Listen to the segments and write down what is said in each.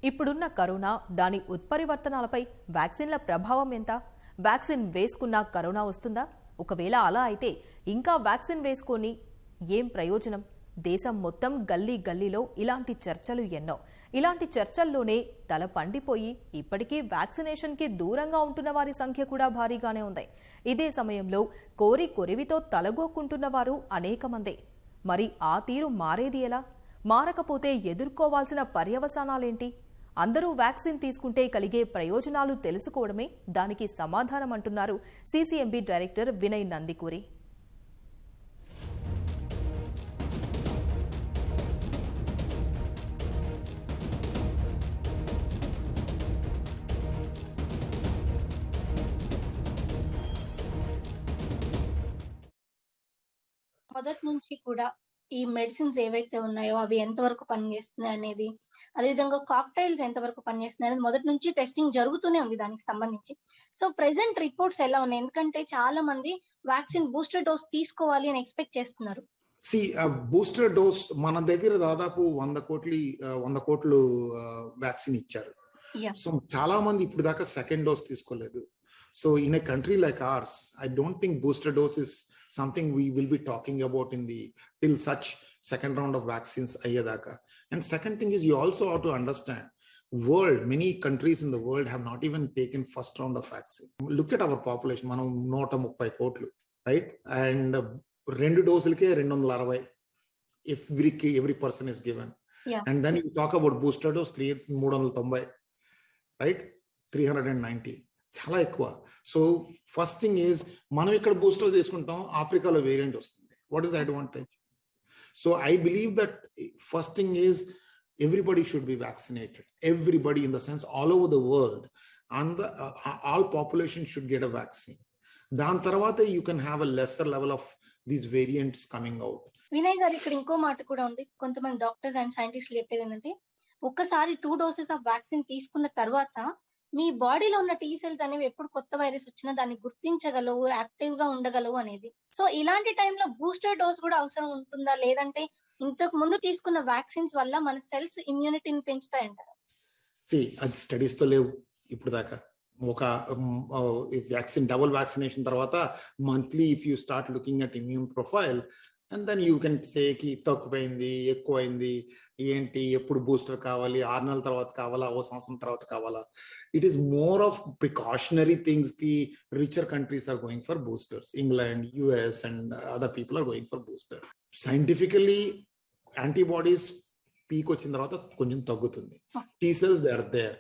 ఇప్పుడున్న కరోనా దాని ఉత్పరివర్తనాలపై వ్యాక్సిన్ల ప్రభావం ఎంత? వ్యాక్సిన్ వేసుకున్నా కరోనా వస్తుందా? ఒకవేళ అలా అయితే ఇంకా వ్యాక్సిన్ వేసుకొని ఏం ప్రయోజనం? దేశం మొత్తం గల్లీ గల్లీలో ఇలాంటి చర్చలు ఎన్నో. ఇలాంటి చర్చల్లోనే తల పండిపోయి ఇప్పటికీ వ్యాక్సినేషన్కి దూరంగా ఉంటున్న వారి సంఖ్య కూడా భారీగానే ఉంది. ఇదే సమయంలో కోరి కొరివితో తలగొక్కుంటున్న వారు అనేక మందే. మరి ఆ తీరు మారేది ఎలా? మారకపోతే ఎదుర్కోవాల్సిన పర్యవసానాలేంటి? అందరూ వ్యాక్సిన్ తీసుకుంటే కలిగే ప్రయోజనాలు తెలుసుకోవడమే దానికి సమాధానం అంటున్నారు CCMB డైరెక్టర్ వినయ్ నందికూరి. మొదటి నుంచి కూడా ఈ మెడిసిన్స్ ఏవైతే ఉన్నాయో అవి ఎంతవరకు పనిచేస్తున్నాయి అనేది, అదేవిధంగా కాక్టైల్స్ ఎంతవరకు పనిచేస్తున్నాయి అనేది మొదటి నుంచి టెస్టింగ్ జరుగుతూనే ఉంది దానికి సంబంధించి. సో ప్రెసెంట్ రిపోర్ట్స్ ఎలా ఉన్నాయి? ఎందుకంటే చాలా మంది వ్యాక్సిన్ బూస్టర్ డోస్ తీసుకోవాలి అని ఎక్స్పెక్ట్ చేస్తున్నారు. బూస్టర్ డోస్ మన దగ్గర దాదాపు 100 కోట్లు వ్యాక్సిన్ ఇచ్చారు. సో చాలా మంది ఇప్పుడు దాకా సెకండ్ డోస్ తీసుకోలేదు. So in a country like ours, I don't think booster dose is something we will be talking about till such second round of vaccines ayyadaka. And second thing is, you also have to understand, many countries in the world have not even taken first round of vaccine. Look at our population, manam 130 kotlu, right? And rendu dosuluke 260 if every person is given. Yeah. And then you talk about booster dose 390, right? 390. చాలా ఎక్కువ. So first thing is, మనం ఇక్కడ booster తీసుకుంటాం, ఆఫ్రికాలో variant వస్తుంది. What is the advantage? So I believe that first thing is everybody should be vaccinated. Everybody, in the sense all over the world, and all population should get a vaccine. దాని తర్వాత you can have a lesser level of these variants coming out. Vinay గారు, ఇక్కడ ఇంకో మాట కూడా ఉంది. కొంతమంది doctors and సైంటిస్టులు చెప్పేది ఏంటంటే, ఒక్కసారి 2 doses ఆఫ్ వ్యాక్సిన్ తీసుకున్న తర్వాత మీ బాడీలో ఉన్న టీ సెల్స్ అనేవి ఎప్పుడు కొత్త వైరస్ వచ్చినా దాన్ని గుర్తించగలవు, యాక్టివ్ గా ఉండగలవు అనేది. సో ఇలాంటి టైంలో బూస్టర్ డోస్ కూడా అవసరం ఉంటుందా, లేదంటే ఇంతకు ముందు తీసుకున్న వ్యాక్సిన్స్ వల్ల మన సెల్స్ ఇమ్యూనిటీని పెంచుతాయంటారా? అది స్టడీస్ తో లేవు ఇప్పుడు దాకా. ఒక వ్యాక్సిన్, డబుల్ వ్యాక్సినేషన్ తర్వాత monthly if you start looking at immune profile, and then you can say కి తక్కువైంది, ఎక్కువైంది, ఏంటి, ఎప్పుడు బూస్టర్ కావాలి, 6 నెలల తర్వాత కావాలా, ఓ సంవత్సరం తర్వాత కావాలా. It is more of precautionary things కి richer countries are going for boosters. England, US and other people are going for booster. Scientifically, antibodies peak వచ్చిన తర్వాత కొంచెం తగ్గుతుంది. T cells they are there.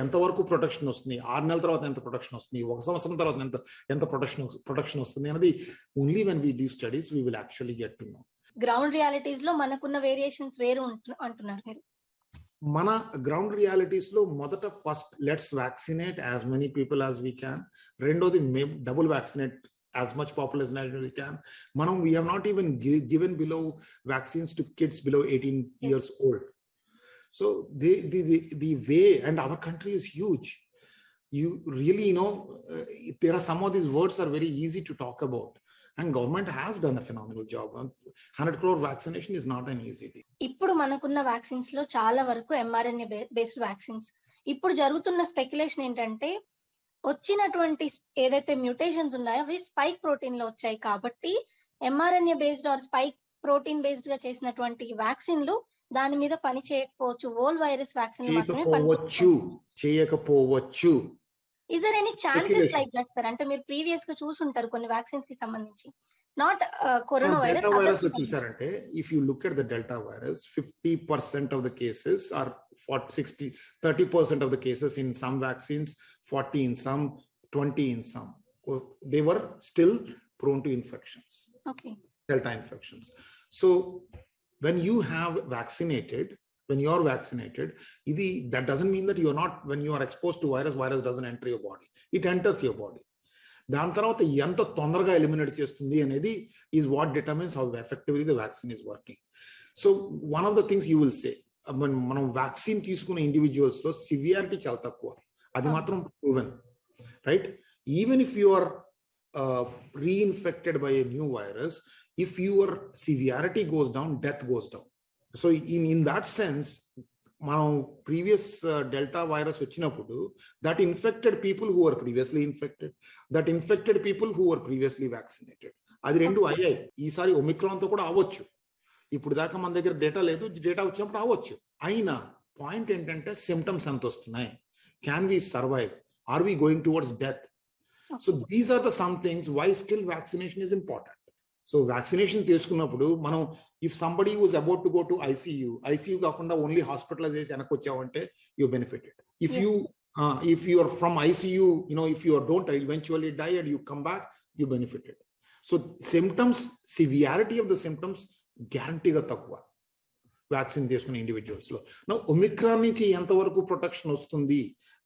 ఎంతవరకు ప్రొటెక్షన్ వస్తుంది, 6 నెలల తర్వాత ఎంత ప్రొటెక్షన్ వస్తుంది, 1 సంవత్సరం తర్వాత ఎంత ప్రొటెక్షన్ వస్తుంది అనేది only when we do studies we will actually get to know. Ground realities లో మనకున్న వేరియేషన్స్ వేరు అంటున్నారు మీరు. మన గ్రౌండ్ రియాలిటీస్ లో మొదట first let's vaccinate as many people as we can. రెండోది double vaccinate as much population as we can. We have not even given below vaccines to kids below 18 years old. So the way, and our country is huge. You really there are some of these words are very easy to talk about, and government has done a phenomenal job. 100 crore vaccination is not an easy thing. ఇప్పుడు మనకున్న vaccines లో చాలా వరకు mRNA based vaccines. ఇప్పుడు జరుగుతున్న speculation ఏంటంటే, వచ్చినటువంటి ఏదైతే మ్యూటేషన్స్ ఉన్నాయో అవి స్పైక్ ప్రోటీన్ లో వచ్చాయి కాబట్టి mRNA based or spike protein based గా చేసినటువంటి వ్యాక్సిన్లు దాని మీద పని చేయకపోవచ్చు. ఓల్ వైరస్ వ్యాక్సిన్ చేయకపోవచ్చు. Is there any chances like that sir? అంటే మీరు ప్రీవియస్ గా చూసుంటారు కొన్ని వ్యాక్సిన్స్ కి సంబంధించి, నాట్ కరోనా వైరస్. చూసారంటే, if you look at the delta virus, 50% of the cases are 30% of the cases in some vaccines, 40 in some, 20 in some. They were still prone to infections. Okay. Delta infections. So when you are vaccinated, that doesn't mean that when you are exposed to virus doesn't enter your body. It enters your body. దాని తర్వాత ఎంత తొందరగా eliminate చేస్తుంది అనేది is what determines how effectively the vaccine is working. So one of the things you will say, మనం vaccine తీసుకున్న individuals లో severity చాలా తక్కువ. అది మాత్రం proven, right? Even if you are reinfected by a new virus, if your severity goes down, death goes down. So in that sense, మనం previous delta virus వచ్చినప్పుడు that infected people who are previously infected, that infected people who are previously vaccinated, అది రెండు అయ్యాయి. ఈసారి ఒమిక్రాన్తో కూడా అవ్వచ్చు. ఇప్పుడు దాకా మన దగ్గర డేటా లేదు, డేటా వచ్చినప్పుడు అవ్వచ్చు. అయినా పాయింట్ ఏంటంటే సిమ్టమ్స్ ఎంత వస్తున్నాయి, can we survive, are we going towards death? So these are the some things why still vaccination is important. So vaccination తీసుకున్నప్పుడు మనం if somebody was about to go to ICU కాకుండా only hospitalise వెనక్కి వచ్చావంటే you benefited. If you are from ICU, if you don't eventually die and you come back, you benefited. So symptoms, severity of the symptoms గ్యారంటీగా తక్కువ vaccine తీసుకున్న individuals లో. నా Omicron నుంచి ఎంతవరకు ప్రొటెక్షన్ వస్తుంది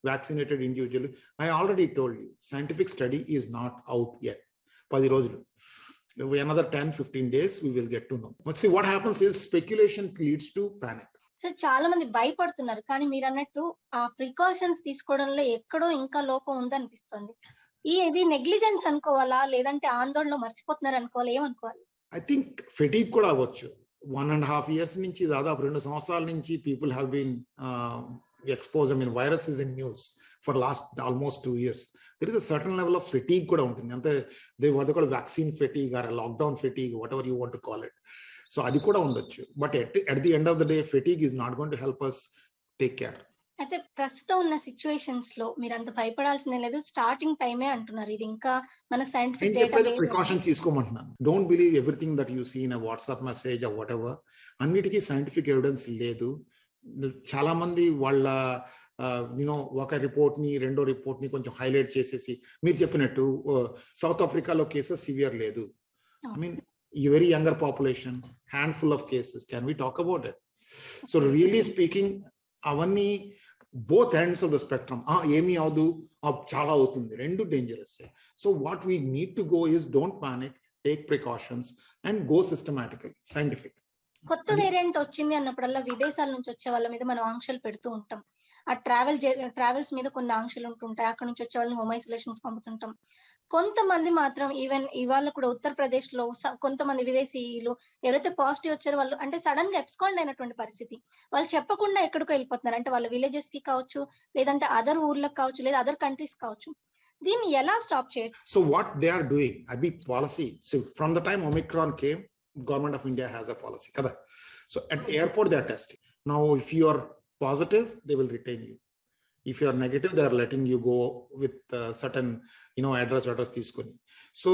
vaccinated individual, I already told you, scientific study is not out yet. 10 రోజులు, another 10-15 days we will get to know. But see, what happens is speculation leads to panic. Sir చాలా మంది భయపడుతున్నారు, కానీ మీరు అన్నట్టు ఆ ప్రికాషన్స్ తీసుకోవడంలో ఎక్కడో ఇంకా లోపం ఉందనిపిస్తుంది. ఇది నెగ్లిజెన్స్ అనుకోవాలా, లేదంటే ఆందోళనలో మర్చిపోతున్నారు అనుకోవాలా, ఏమనుకోవాలి? ఐ థింక్ ఫెటిగ్ కూడా అవ్వచ్చు. 1.5 years నుంచి, దాదాపు 2 సంవత్సరాల నుంచి people have been exposed. I mean, virus is in news for last almost 2 years. There is a certain level of fatigue kuda untundi. Ante they what they call vaccine fatigue or a lockdown fatigue, whatever you want to call it. So adi kuda undochu. But at the end of the day, fatigue is not going to help us take care. అయితే ప్రస్తుతం ఉన్న situations లో మీరు అంత భయపడాల్సిందే లేదు, starting టైమే అంటున్నారు. ఇది ఇంకా మనకు సైంటిఫిక్ డేటా లేదు, ప్రికాషన్స్ తీసుకోమంటున్నాను. Don't believe everything that you see in a WhatsApp message or whatever. అన్నిటికీ సైంటిఫిక్ ఎవిడెన్స్ లేదు. చాలా మంది వాళ్ళ ఒక రిపోర్ట్ ని, రెండో రిపోర్ట్ ని కొంచెం హైలైట్ చేసేసి, మీరు చెప్పినట్టు సౌత్ ఆఫ్రికాలో కేసెస్ సివియర్ లేదు. I mean very younger population, handful of cases, can we talk about it? So really speaking అవన్నీ both ends of the spectrum. ఏమీ అవదు, చాలా అవుతుంది, రెండు dangerous. So what we need to go is don't panic, take precautions and go systematical, scientific. కొత్త variant వచ్చింది అన్నప్పుడల్లా విదేశాల నుంచి వచ్చే వాళ్ళ మీద మనం ఆంక్షలు పెడుతూ ఉంటాం. ఆ ట్రావెల్స్ మీద కొన్ని ఆంక్షలు ఉంటుంటాయి, అక్కడ నుంచి వచ్చే వాళ్ళని హోమ్ ఐసోలేషన్ పంపుతుంటాం. కొంతమంది మాత్రం ఈవెన్ ఇవాళ కూడా ఉత్తరప్రదేశ్ లో కొంతమంది విదేశీయులు ఎవరైతే పాజిటివ్ వచ్చారో వాళ్ళు అంటే సడన్ గా ఎబ్స్కాండ్ అయినటువంటి పరిస్థితి. వాళ్ళు చెప్పకుండా ఎక్కడికో వెళ్ళిపోతున్నారు, అంటే వాళ్ళ విలేజెస్ కి కావచ్చు, లేదంటే అదర్ ఊర్లకు కావచ్చు, లేదా అదర్ కంట్రీస్ కావచ్చు. దీన్ని ఎలా స్టాప్ చేయొచ్చు? So what they are doing, అది policy. So from the time Omicron came, government of India has a policy kada. So at the airport they are testing. Now if you are positive, they will retain you. If you are negative, they are letting you go with certain address తీసుకొని. So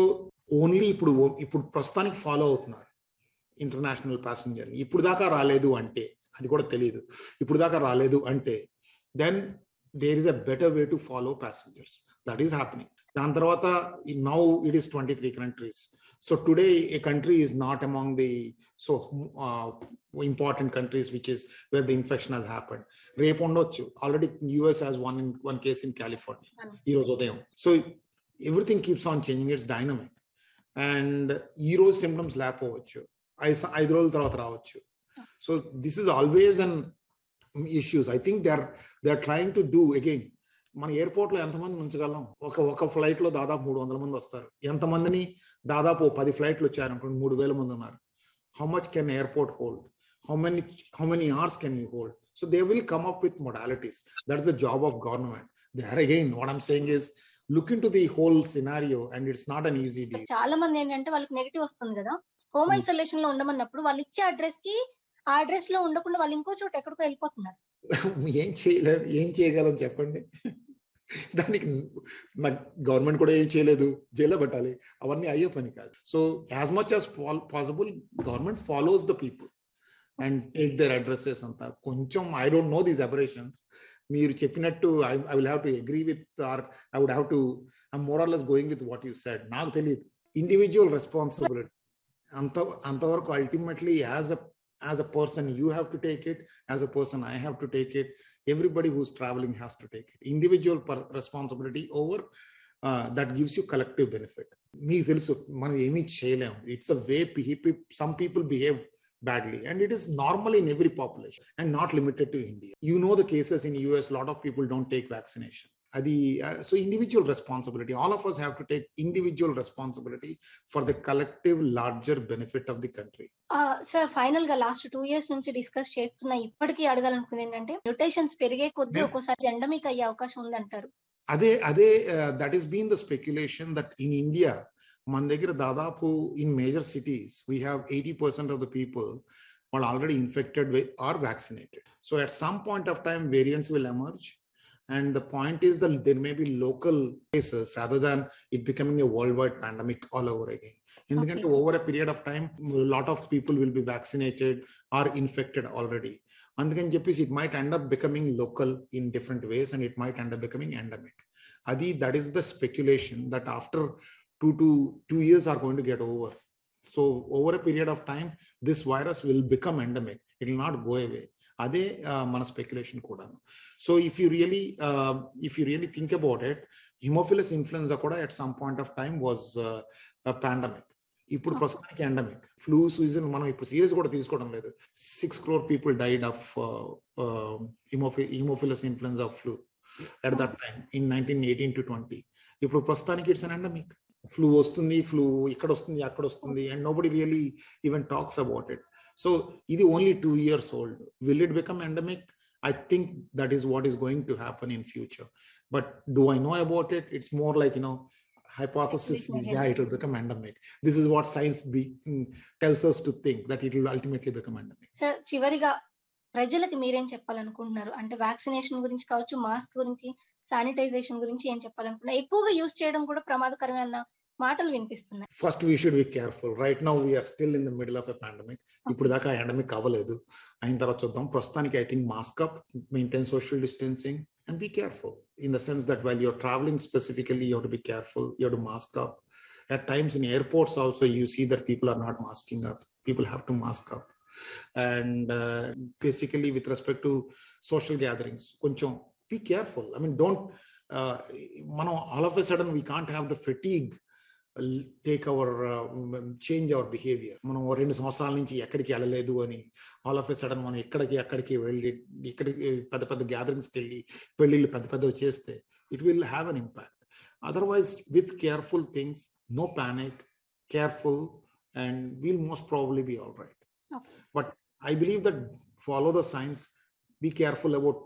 only ఇప్పుడు ప్రస్తుతానికి follow అవుతున్నారు international passenger. ఇప్పుడు దాకా రాలేదు అంటే, అది కూడా తెలియదు, ఇప్పుడు దాకా రాలేదు అంటే then there is a better way to follow passengers. That is happening. దాని తర్వాత now it is 23 countries. So today a country is not among the important countries which is where the infection has happened. Repu undochu, already US has one case in California ee roju udayam. So everything keeps on changing, it's dynamic. And ee roju symptoms lapovachu, 5 రోజుల తర్వాత రావచ్చు. So this is always an issues. I think they are trying to do again. మన airport లో ఎంతమంది ఉంచగలం? ఒక flight లో దాదాపు 300 మంది వస్తారు. ఎంతమందిని? దాదాపు 10 ఫ్లైట్లు వచ్చారనుకోండి, 3000 మంది ఉన్నారు. How much can airport hold? How many hours can you hold? So they will come up with modalities. That's the job of government. There again, what I'm saying is look into the whole scenario and it's not an easy deal. చాలా మంది ఏంటంటే వాళ్ళకి negative వస్తుంది కదా, home isolation లో ఉండమన్నప్పుడు వాళ్ళు ఇచ్చే address కి ఆ అడ్రస్ లో ఉండకుండా వాళ్ళు ఇంకో చోట ఎక్కడికో వెళ్ళిపోతున్నారు. ఏం చేయగలం చెప్పండి? దానికి గవర్నమెంట్ కూడా ఏం చేయలేదు, జైల్లో పెట్టాలి, అవన్నీ అయ్యే పని కాదు. So as much as possible government follows the people and take their addresses అంతా. కొంచెం I don't know these aberrations. మీరు చెప్పినట్టు I will have to agree with, or I would have to, I more or less going with what you said. నాకు తెలియదు, individual responsibility అంతవరకు ultimately as a person you have to take it, as a person I have to take it, everybody who's traveling has to take it. Individual responsibility over that gives you collective benefit. Me telusu మనం ఏమీ చేయలేము. It's a way some people behave badly and it is normal in every population and not limited to India. You know the cases in US, lot of people don't take vaccination. So individual responsibility, all of us have to take individual responsibility for the collective larger benefit of the country. Sir final గా last 2 years నుంచి discuss చేస్తున్నా ఇప్పటికీ అడగాలనుకునేది ఏంటంటే mutations పెరిగే కొద్దీ ఒక్కోసారి endemic అయ్యే అవకాశం ఉందంటారు. అదే that is been the speculation that in India మన దగ్గర దాదాపు in major cities we have 80% of the people వాళ్ళు already infected or vaccinated. So at some point of time variants will emerge. And the point is that there may be local cases rather than it becoming a worldwide pandemic all over again. ఎందుకంటే over a period of time, a lot of people will be vaccinated or infected already. అందుకని చెప్పేసి it might end up becoming local in different ways and it might end up becoming endemic. That is the speculation that after 2 years are going to get over. So over a period of time, this virus will become endemic. It will not go away. అదే మన speculation కూడా. So if you really think about it, haemophilus influenza కూడా at some point of time was pandemic. ఇప్పుడు ప్రస్తుతానికి endemic. Flu season మనం ఇప్పుడు serious కూడా తీసుకోవడం లేదు. 6 crore people died of hemophilus influenza flu at that time in 1918 to 20. ఇప్పుడు ప్రస్తుతానికి ఇట్స్ అన్ ఎండమిక్. ఫ్లూ వస్తుంది, ఫ్లూ ఇక్కడ వస్తుంది, అక్కడ వస్తుంది, and nobody really even talks about it. So it is only 2 years old. Will it become endemic? I think that is what is going to happen in future. But do I know about it? It's more like, hypothesis is, it will become endemic. This is what science tells us to think, that it will ultimately become endemic. Sir, చివరిగా ప్రజలకు మీరేం చెప్పాలనుకుంటున్నారు? అంటే vaccination గురించి కావచ్చు, mask గురించి, sanitization గురించి ఏం చెప్పాలనుకుంటున్నారు? ఎక్కువగా యూజ్ చేయడం కూడా ప్రమాదకరమే అన్న మాటలు వినిపిస్తున్నాయి. First we should be careful. Right now we're still in the middle of a pandemic. ఇప్పుడు దాకా ఎండమిక్ అవ్వలేదు, అయిన తర్వాత చూద్దాం. ప్రస్తుతానికి I think mask up, maintain social distancing and be careful in the sense that while your travelling specifically you have to be careful, you have to mask up. At times in airports also you see that people are not masking up. People have to mask up. And basically with respect to social gatherings, koncham be careful. I mean, don't all of a sudden we can't have the fatigue take our change our behavior. మనం 2 సంవత్సరాల నుంచి ఎక్కడికి వెళ్ళలేదు అని all of a sudden మనం ఎక్కడికి వెళ్ళి ఇక్కడికి పెద్ద గ్యాదరింగ్స్కి వెళ్ళి పెళ్ళిళ్ళు పెద్దవి చేస్తే it will have an impact. Otherwise with careful things, no panic, careful, and we'll most probably be all right. But I believe that follow the science, be careful about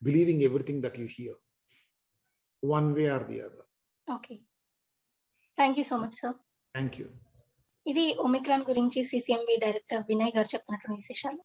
believing everything that you hear one way or the other. Okay, thank you so much, sir. Thank you. ఇది Omicron గురించి CCMB director Vinay గారు చెప్తున్నటువంటి విశేషాలు.